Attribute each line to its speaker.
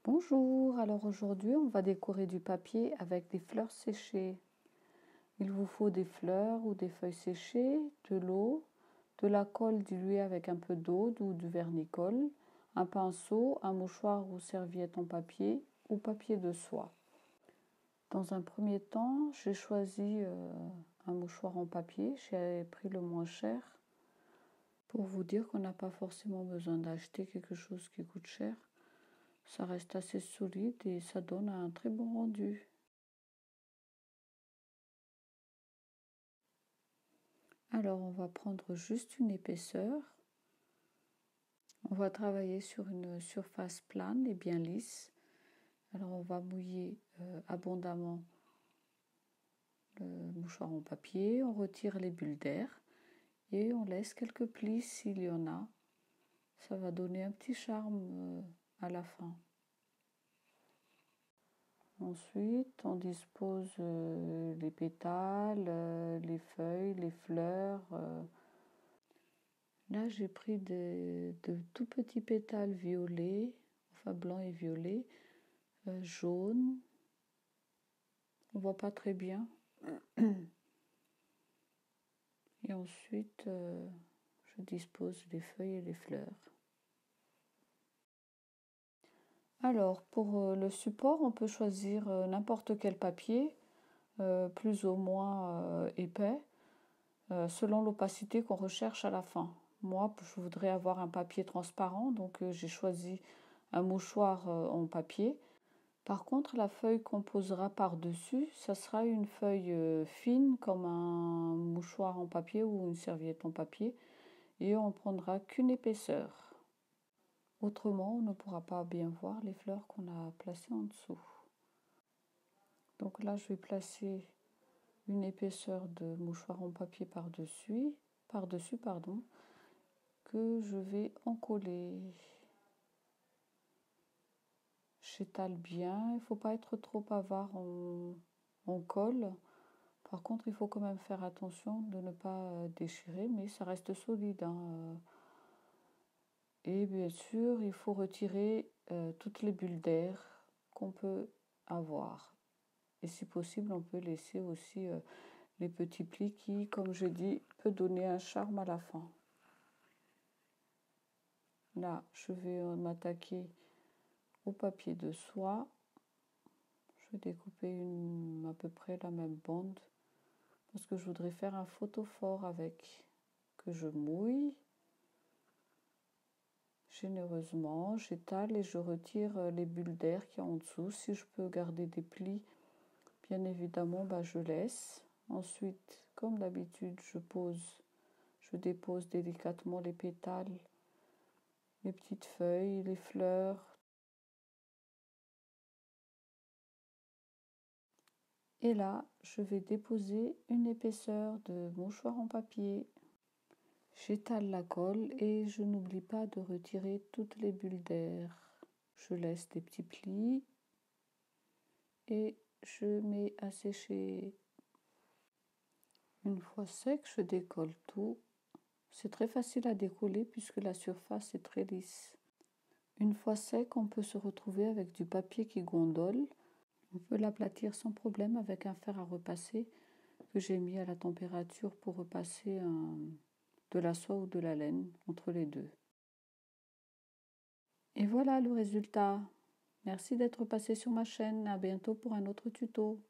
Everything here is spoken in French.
Speaker 1: Bonjour, alors aujourd'hui on va décorer du papier avec des fleurs séchées. Il vous faut des fleurs ou des feuilles séchées, de l'eau, de la colle diluée avec un peu d'eau ou du vernis-colle, un pinceau, un mouchoir ou serviette en papier ou papier de soie. Dans un premier temps, j'ai choisi un mouchoir en papier, j'ai pris le moins cher pour vous dire qu'on n'a pas forcément besoin d'acheter quelque chose qui coûte cher. Ça reste assez solide et ça donne un très bon rendu. Alors on va prendre juste une épaisseur. On va travailler sur une surface plane et bien lisse. Alors on va mouiller abondamment le mouchoir en papier. On retire les bulles d'air et on laisse quelques plis s'il y en a. Ça va donner un petit charme à la fin. Ensuite, on dispose les pétales, les feuilles, les fleurs. Là, j'ai pris de tout petits pétales violets, enfin blancs et violets, jaunes. On voit pas très bien. Et ensuite, je dispose les feuilles et les fleurs. Alors, pour le support, on peut choisir n'importe quel papier, plus ou moins épais, selon l'opacité qu'on recherche à la fin. Moi, je voudrais avoir un papier transparent, donc j'ai choisi un mouchoir en papier. Par contre, la feuille qu'on posera par-dessus, ça sera une feuille fine comme un mouchoir en papier ou une serviette en papier, et on prendra qu'une épaisseur. Autrement, on ne pourra pas bien voir les fleurs qu'on a placées en dessous. Donc là, je vais placer une épaisseur de mouchoir en papier par-dessus, que je vais encoller. J'étale bien, il ne faut pas être trop avare en colle. Par contre, il faut quand même faire attention de ne pas déchirer, mais ça reste solide, hein. Et bien sûr, il faut retirer toutes les bulles d'air qu'on peut avoir. Et si possible, on peut laisser aussi les petits plis qui, comme je dis, peut donner un charme à la fin. Là, je vais m'attaquer au papier de soie. Je vais découper à peu près la même bande parce que je voudrais faire un photophore avec, que je mouille généreusement, j'étale et je retire les bulles d'air qu'il y a en dessous. Si je peux garder des plis, bien évidemment, je laisse. Ensuite, comme d'habitude, je dépose délicatement les pétales, les petites feuilles, les fleurs. Et là, je vais déposer une épaisseur de mouchoir en papier. J'étale la colle et je n'oublie pas de retirer toutes les bulles d'air. Je laisse des petits plis et je mets à sécher. Une fois sec, je décolle tout. C'est très facile à décoller puisque la surface est très lisse. Une fois sec, on peut se retrouver avec du papier qui gondole. On peut l'aplatir sans problème avec un fer à repasser que j'ai mis à la température pour repasser de la soie ou de la laine entre les deux. Et voilà le résultat. Merci d'être passé sur ma chaîne. À bientôt pour un autre tuto.